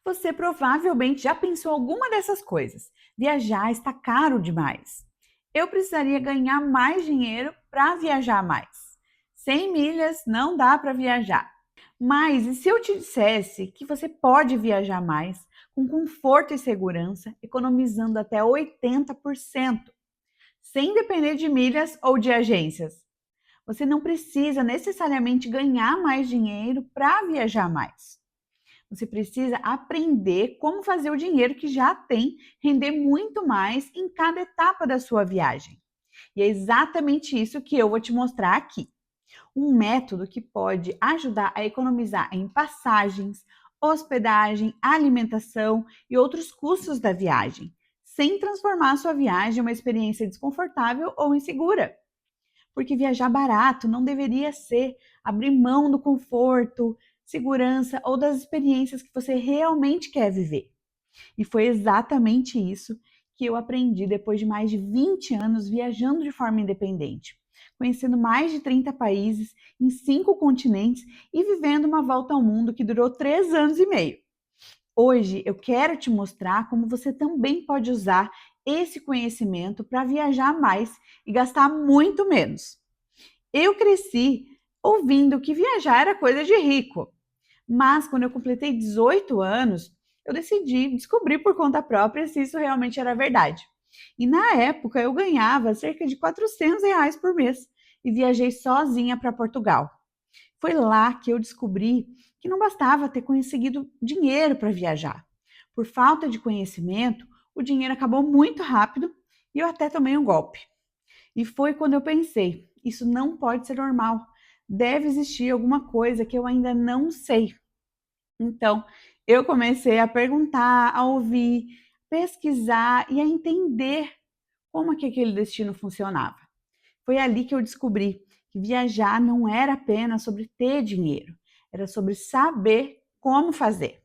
Você provavelmente já pensou alguma dessas coisas. Viajar está caro demais. Eu precisaria ganhar mais dinheiro para viajar mais. 100 milhas não dá para viajar. Mas e se eu te dissesse que você pode viajar mais com conforto e segurança, economizando até 80%, sem depender de milhas ou de agências? Você não precisa necessariamente ganhar mais dinheiro para viajar mais. Você precisa aprender como fazer o dinheiro que já tem render muito mais em cada etapa da sua viagem. E é exatamente isso que eu vou te mostrar aqui. Um método que pode ajudar a economizar em passagens, hospedagem, alimentação e outros custos da viagem, sem transformar a sua viagem em uma experiência desconfortável ou insegura. Porque viajar barato não deveria ser abrir mão do conforto, segurança ou das experiências que você realmente quer viver. E foi exatamente isso que eu aprendi depois de mais de 20 anos viajando de forma independente, conhecendo mais de 30 países em 5 continentes e vivendo uma volta ao mundo que durou 3 anos e meio. Hoje eu quero te mostrar como você também pode usar esse conhecimento para viajar mais e gastar muito menos. Eu cresci ouvindo que viajar era coisa de rico, mas quando eu completei 18 anos, eu decidi descobrir por conta própria se isso realmente era verdade. E na época eu ganhava cerca de R$ 400 por mês e viajei sozinha para Portugal. Foi lá que eu descobri que não bastava ter conseguido dinheiro para viajar. Por falta de conhecimento, o dinheiro acabou muito rápido e eu até tomei um golpe. E foi quando eu pensei: isso não pode ser normal. Deve existir alguma coisa que eu ainda não sei. Então, eu comecei a perguntar, a ouvir, pesquisar e a entender como é que aquele destino funcionava. Foi ali que eu descobri que viajar não era apenas sobre ter dinheiro, era sobre saber como fazer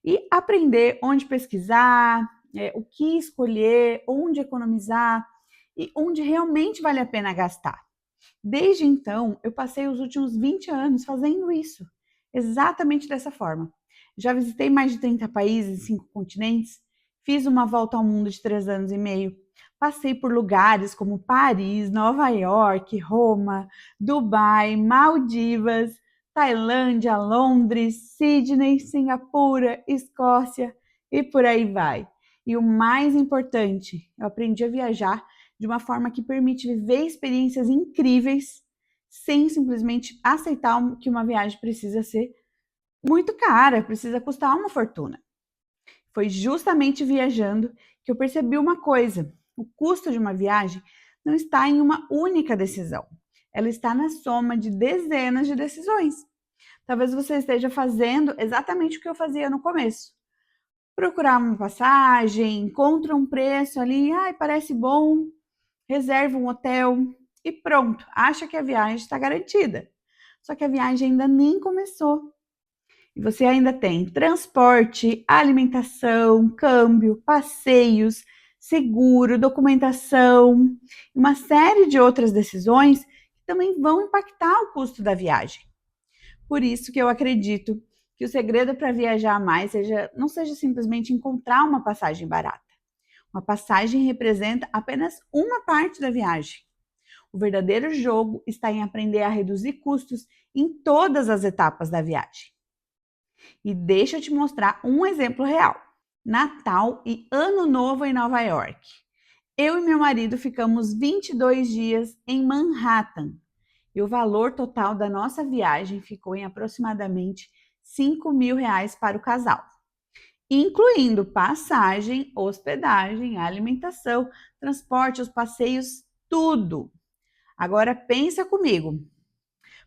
e aprender onde pesquisar, o que escolher, onde economizar e onde realmente vale a pena gastar. Desde então, eu passei os últimos 20 anos fazendo isso, exatamente dessa forma. Já visitei mais de 30 países em 5 continentes, fiz uma volta ao mundo de 3 anos e meio, passei por lugares como Paris, Nova York, Roma, Dubai, Maldivas, Tailândia, Londres, Sydney, Singapura, Escócia e por aí vai. E o mais importante, eu aprendi a viajar de uma forma que permite viver experiências incríveis sem simplesmente aceitar que uma viagem precisa ser muito cara, precisa custar uma fortuna. Foi justamente viajando que eu percebi uma coisa: o custo de uma viagem não está em uma única decisão, ela está na soma de dezenas de decisões. Talvez você esteja fazendo exatamente o que eu fazia no começo. Procurar uma passagem, encontra um preço ali, ai, parece bom, reserva um hotel e pronto, acha que a viagem está garantida. Só que a viagem ainda nem começou. E você ainda tem transporte, alimentação, câmbio, passeios, seguro, documentação, uma série de outras decisões que também vão impactar o custo da viagem. Por isso que eu acredito que o segredo para viajar mais não seja simplesmente encontrar uma passagem barata. Uma passagem representa apenas uma parte da viagem. O verdadeiro jogo está em aprender a reduzir custos em todas as etapas da viagem. E deixa eu te mostrar um exemplo real. Natal e Ano Novo em Nova York. Eu e meu marido ficamos 22 dias em Manhattan e o valor total da nossa viagem ficou em aproximadamente R$ 5.000 para o casal, incluindo passagem, hospedagem, alimentação, transporte, os passeios, tudo. Agora pensa comigo.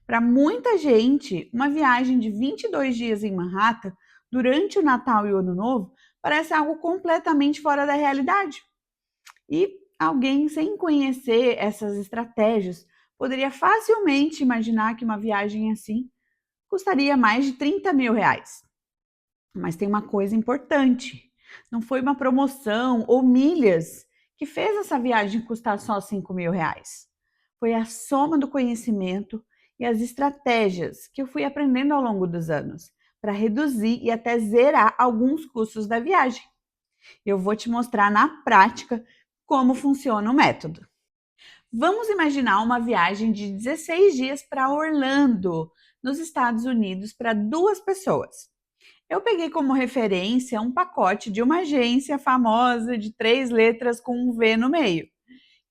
Para muita gente, uma viagem de 22 dias em Manhattan durante o Natal e o Ano Novo parece algo completamente fora da realidade. E alguém sem conhecer essas estratégias poderia facilmente imaginar que uma viagem assim custaria mais de R$ 30.000. Mas tem uma coisa importante: não foi uma promoção ou milhas que fez essa viagem custar só R$ 5.000. Foi a soma do conhecimento e as estratégias que eu fui aprendendo ao longo dos anos para reduzir e até zerar alguns custos da viagem. Eu vou te mostrar na prática como funciona o método. Vamos imaginar uma viagem de 16 dias para Orlando, nos Estados Unidos, para 2 pessoas. Eu peguei como referência um pacote de uma agência famosa de 3 letras com um V no meio,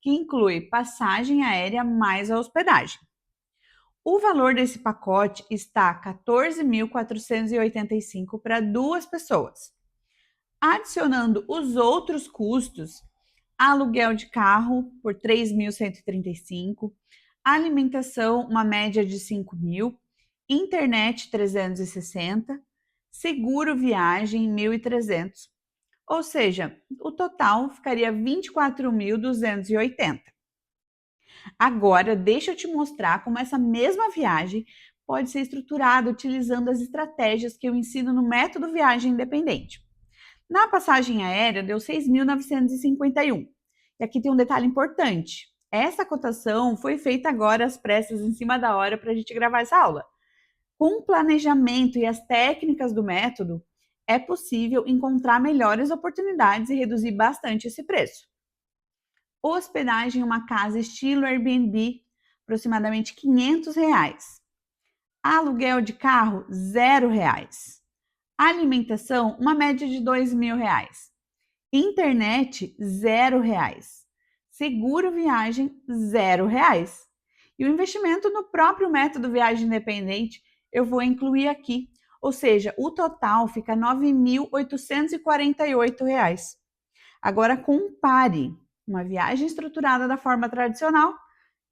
que inclui passagem aérea mais a hospedagem. O valor desse pacote está 14.485 para 2 pessoas. Adicionando os outros custos, aluguel de carro por 3.135, alimentação uma média de 5.000, internet 360, seguro viagem 1.300. Ou seja, o total ficaria 24.280. Agora, deixa eu te mostrar como essa mesma viagem pode ser estruturada utilizando as estratégias que eu ensino no método Viagem Independente. Na passagem aérea, deu 6.951. E aqui tem um detalhe importante. Essa cotação foi feita agora às pressas, em cima da hora, para a gente gravar essa aula. Com o planejamento e as técnicas do método, é possível encontrar melhores oportunidades e reduzir bastante esse preço. Hospedagem em uma casa estilo Airbnb, aproximadamente R$ 500. Aluguel de carro, R$ 0. Alimentação, uma média de R$ 2.000. Internet, R$ 0. Seguro viagem, R$ 0. E o investimento no próprio método Viagem Independente eu vou incluir aqui. Ou seja, o total fica R$ 9.848. Agora compare uma viagem estruturada da forma tradicional,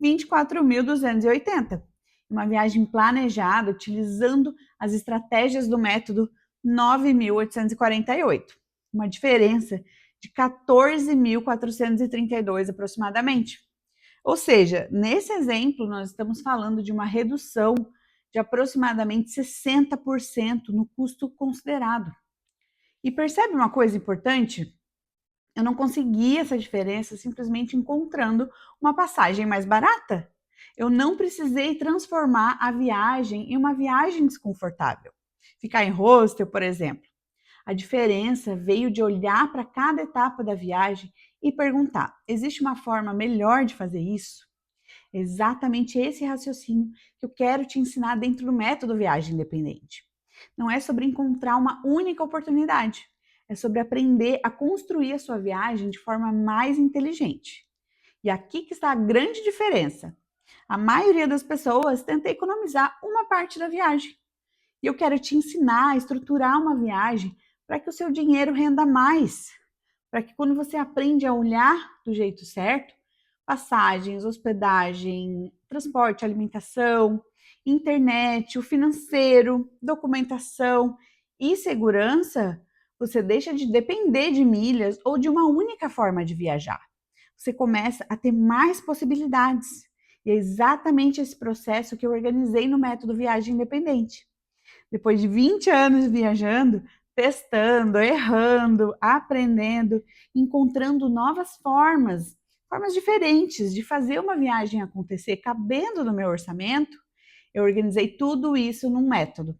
R$ 24.280. Uma viagem planejada utilizando as estratégias do método, R$ 9.848. Uma diferença de R$ 14.432 aproximadamente. Ou seja, nesse exemplo, nós estamos falando de uma redução de aproximadamente 60% no custo considerado. E percebe uma coisa importante? Eu não consegui essa diferença simplesmente encontrando uma passagem mais barata. Eu não precisei transformar a viagem em uma viagem desconfortável. Ficar em hostel, por exemplo. A diferença veio de olhar para cada etapa da viagem e perguntar: existe uma forma melhor de fazer isso? É exatamente esse raciocínio que eu quero te ensinar dentro do método Viagem Independente. Não é sobre encontrar uma única oportunidade, é sobre aprender a construir a sua viagem de forma mais inteligente. E aqui que está a grande diferença. A maioria das pessoas tenta economizar uma parte da viagem. E eu quero te ensinar a estruturar uma viagem para que o seu dinheiro renda mais. Para que quando você aprende a olhar do jeito certo, passagens, hospedagem, transporte, alimentação, internet, o financeiro, documentação e segurança, você deixa de depender de milhas ou de uma única forma de viajar. Você começa a ter mais possibilidades. E é exatamente esse processo que eu organizei no método Viagem Independente. Depois de 20 anos viajando, testando, errando, aprendendo, encontrando novas formas diferentes de fazer uma viagem acontecer cabendo no meu orçamento, eu organizei tudo isso num método,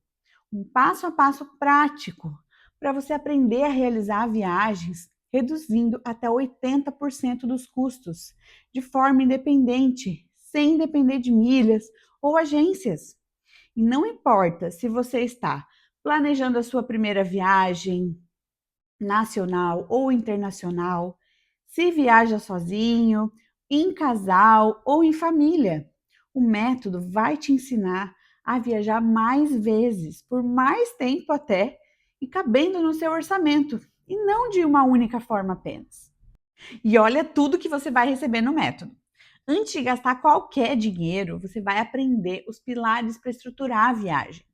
um passo a passo prático, para você aprender a realizar viagens reduzindo até 80% dos custos, de forma independente, sem depender de milhas ou agências. E não importa se você está planejando a sua primeira viagem nacional ou internacional, se viaja sozinho, em casal ou em família. O método vai te ensinar a viajar mais vezes, por mais tempo até, e cabendo no seu orçamento, e não de uma única forma apenas. E olha tudo que você vai receber no método. Antes de gastar qualquer dinheiro, você vai aprender os pilares para estruturar a viagem.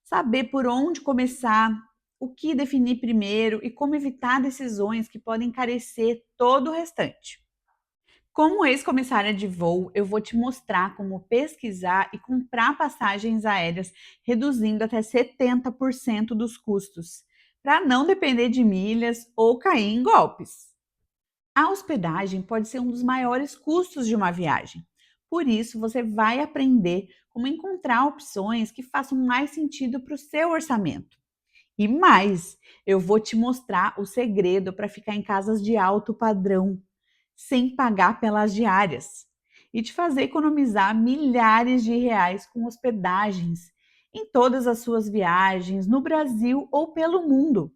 Saber por onde começar, o que definir primeiro e como evitar decisões que podem encarecer todo o restante. Como ex-comissária de voo, eu vou te mostrar como pesquisar e comprar passagens aéreas, reduzindo até 70% dos custos, para não depender de milhas ou cair em golpes. A hospedagem pode ser um dos maiores custos de uma viagem, Por isso, você vai aprender como encontrar opções que façam mais sentido para o seu orçamento. E mais, eu vou te mostrar o segredo para ficar em casas de alto padrão, sem pagar pelas diárias, e te fazer economizar milhares de reais com hospedagens em todas as suas viagens, no Brasil ou pelo mundo.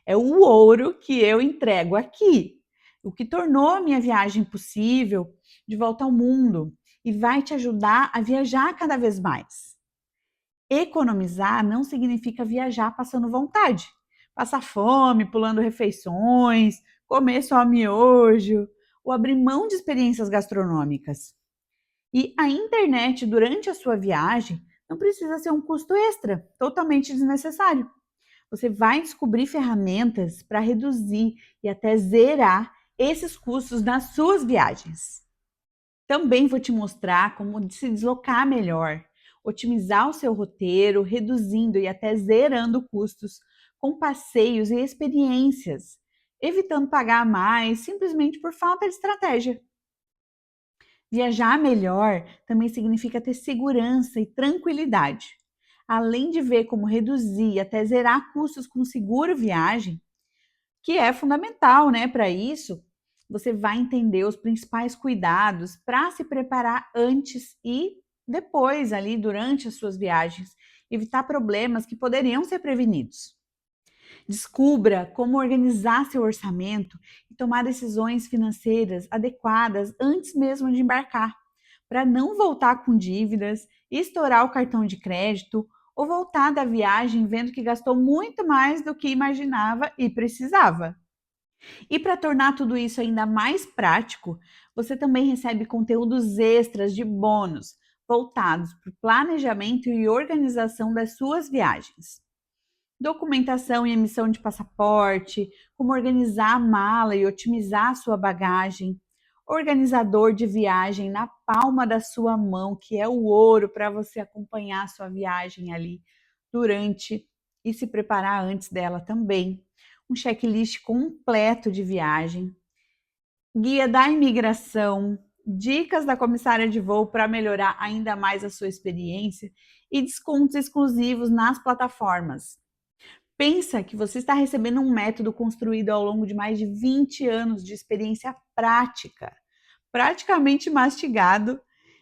É o ouro que eu entrego aqui, o que tornou a minha viagem possível de volta ao mundo e vai te ajudar a viajar cada vez mais. Economizar não significa viajar passando vontade, passar fome, pulando refeições, comer só miojo ou abrir mão de experiências gastronômicas. E a internet durante a sua viagem não precisa ser um custo extra, totalmente desnecessário. Você vai descobrir ferramentas para reduzir e até zerar esses custos nas suas viagens. Também vou te mostrar como se deslocar melhor, otimizar o seu roteiro, reduzindo e até zerando custos com passeios e experiências, evitando pagar mais simplesmente por falta de estratégia. Viajar melhor também significa ter segurança e tranquilidade. Além de ver como reduzir e até zerar custos com seguro viagem, que é fundamental, né, para isso, você vai entender os principais cuidados para se preparar antes e depois, ali durante as suas viagens, evitar problemas que poderiam ser prevenidos. Descubra como organizar seu orçamento e tomar decisões financeiras adequadas antes mesmo de embarcar, para não voltar com dívidas, estourar o cartão de crédito ou voltar da viagem vendo que gastou muito mais do que imaginava e precisava. E para tornar tudo isso ainda mais prático, você também recebe conteúdos extras de bônus voltados para o planejamento e organização das suas viagens. Documentação e emissão de passaporte, como organizar a mala e otimizar a sua bagagem, organizador de viagem na palma da sua mão, que é o ouro para você acompanhar a sua viagem ali durante e se preparar antes dela também. Um checklist completo de viagem, guia da imigração, dicas da comissária de voo para melhorar ainda mais a sua experiência e descontos exclusivos nas plataformas. Pensa que você está recebendo um método construído ao longo de mais de 20 anos de experiência prática, praticamente mastigado,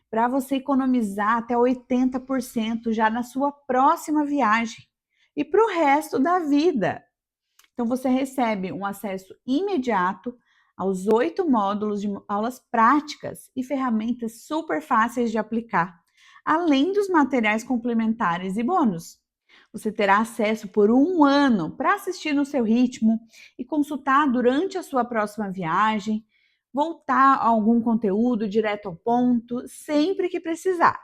para você economizar até 80% já na sua próxima viagem e para o resto da vida. Então, você recebe um acesso imediato aos 8 módulos de aulas práticas e ferramentas super fáceis de aplicar, além dos materiais complementares e bônus. Você terá acesso por 1 ano para assistir no seu ritmo e consultar durante a sua próxima viagem, voltar a algum conteúdo direto ao ponto, sempre que precisar.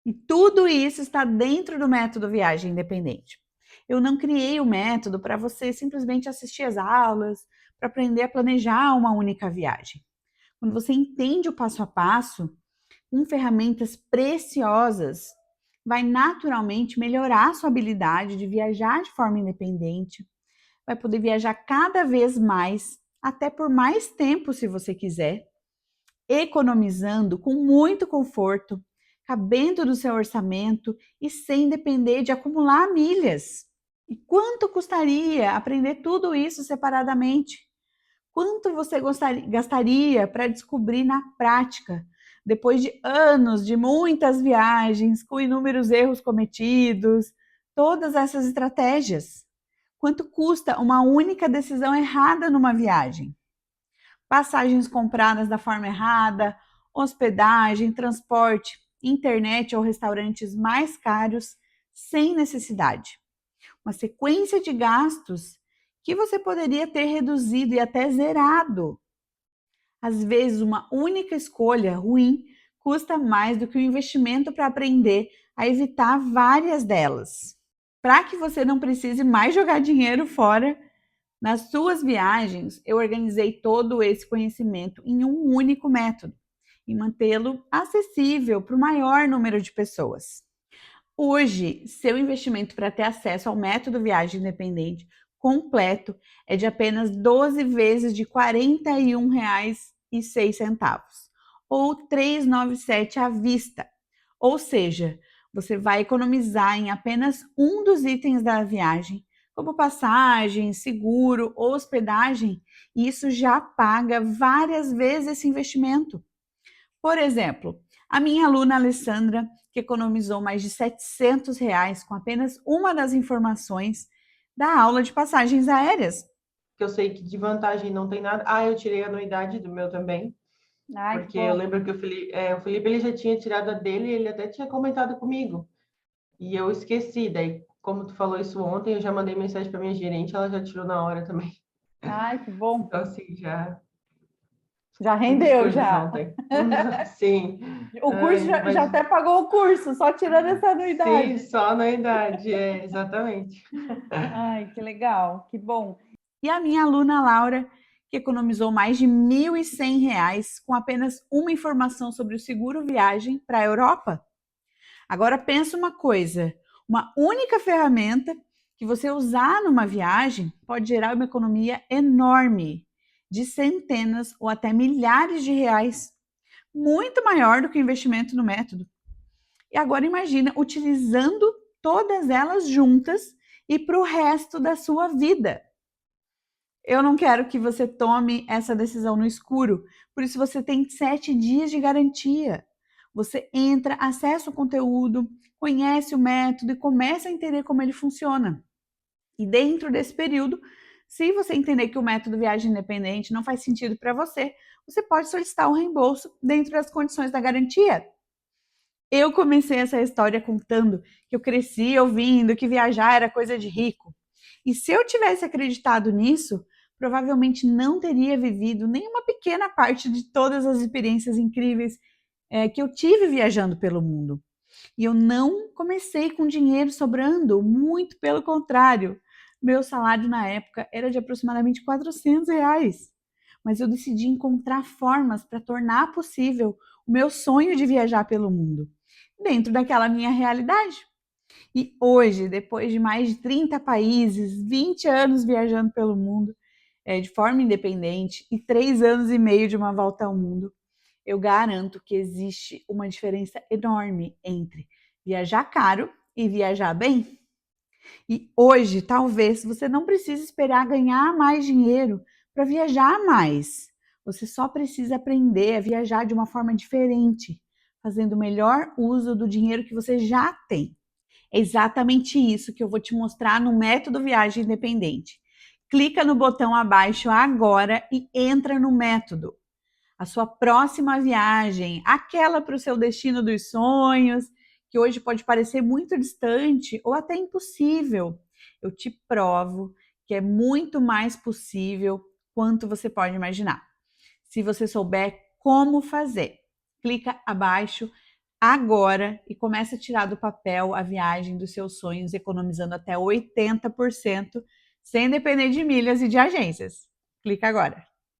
E tudo isso está dentro do método Viagem Independente. Eu não criei o método para você simplesmente assistir as aulas, para aprender a planejar uma única viagem. Quando você entende o passo a passo, com ferramentas preciosas, vai naturalmente melhorar a sua habilidade de viajar de forma independente, vai poder viajar cada vez mais, até por mais tempo se você quiser, economizando com muito conforto, cabendo no seu orçamento e sem depender de acumular milhas. E quanto custaria aprender tudo isso separadamente? Quanto você gastaria para descobrir na prática, depois de anos de muitas viagens, com inúmeros erros cometidos, todas essas estratégias? Quanto custa uma única decisão errada numa viagem? Passagens compradas da forma errada, hospedagem, transporte, internet ou restaurantes mais caros sem necessidade. Uma sequência de gastos que você poderia ter reduzido e até zerado. Às vezes, uma única escolha ruim custa mais do que o investimento para aprender a evitar várias delas. Para que você não precise mais jogar dinheiro fora, nas suas viagens, eu organizei todo esse conhecimento em um único método e mantê-lo acessível para o maior número de pessoas. Hoje, seu investimento para ter acesso ao método Viagem Independente completo é de apenas 12 vezes de R$ 41,06, ou 397 à vista. Ou seja, você vai economizar em apenas um dos itens da viagem, como passagem, seguro ou hospedagem, e isso já paga várias vezes esse investimento. Por exemplo, a minha aluna Alessandra, que economizou mais de R$ 700 com apenas uma das informações da aula de passagens aéreas. Que eu sei que de vantagem não tem nada. Ah, eu tirei a anuidade do meu também. Ai, que Porque eu bom. lembro que o Felipe ele já tinha tirado a dele e ele até tinha comentado comigo. E eu esqueci. Daí, como tu falou isso ontem, eu já mandei mensagem para minha gerente, ela já tirou na hora também. Ai, que bom. Então, assim, já Já muitas rendeu, coisas já. ontem. Sim. O curso Ai, já mas até pagou o curso, só tirando essa sim, anuidade. só na idade, exatamente. Ai, que legal, que bom. E a minha aluna Laura, que economizou mais de R$ 1.100 com apenas uma informação sobre o seguro viagem para a Europa. Agora pensa uma coisa, uma única ferramenta que você usar numa viagem pode gerar uma economia enorme, de centenas ou até milhares de reais, muito maior do que o investimento no método. E agora imagina utilizando todas elas juntas e para o resto da sua vida. Eu não quero que você tome essa decisão no escuro, por isso você tem 7 dias de garantia. Você entra, acessa o conteúdo, conhece o método e começa a entender como ele funciona. E dentro desse período, se você entender que o método viagem independente não faz sentido para você, você pode solicitar um reembolso dentro das condições da garantia. Eu comecei essa história contando que eu cresci ouvindo que viajar era coisa de rico. E se eu tivesse acreditado nisso, provavelmente não teria vivido nem uma pequena parte de todas as experiências incríveis que eu tive viajando pelo mundo. E eu não comecei com dinheiro sobrando, muito pelo contrário. Meu salário na época era de aproximadamente R$ 400. Mas eu decidi encontrar formas para tornar possível o meu sonho de viajar pelo mundo, dentro daquela minha realidade. E hoje, depois de mais de 30 países, 20 anos viajando pelo mundo, de forma independente, e 3 anos e meio de uma volta ao mundo, eu garanto que existe uma diferença enorme entre viajar caro e viajar bem. E hoje, talvez, você não precise esperar ganhar mais dinheiro para viajar mais. Você só precisa aprender a viajar de uma forma diferente, fazendo o melhor uso do dinheiro que você já tem. É exatamente isso que eu vou te mostrar no Método Viagem Independente. Clica no botão abaixo agora e entra no método. A sua próxima viagem, aquela para o seu destino dos sonhos, que hoje pode parecer muito distante ou até impossível. Eu te provo que é muito mais possível quanto você pode imaginar. Se você souber como fazer, clica abaixo agora e começa a tirar do papel a viagem dos seus sonhos, economizando até 80%, sem depender de milhas e de agências. Clica agora.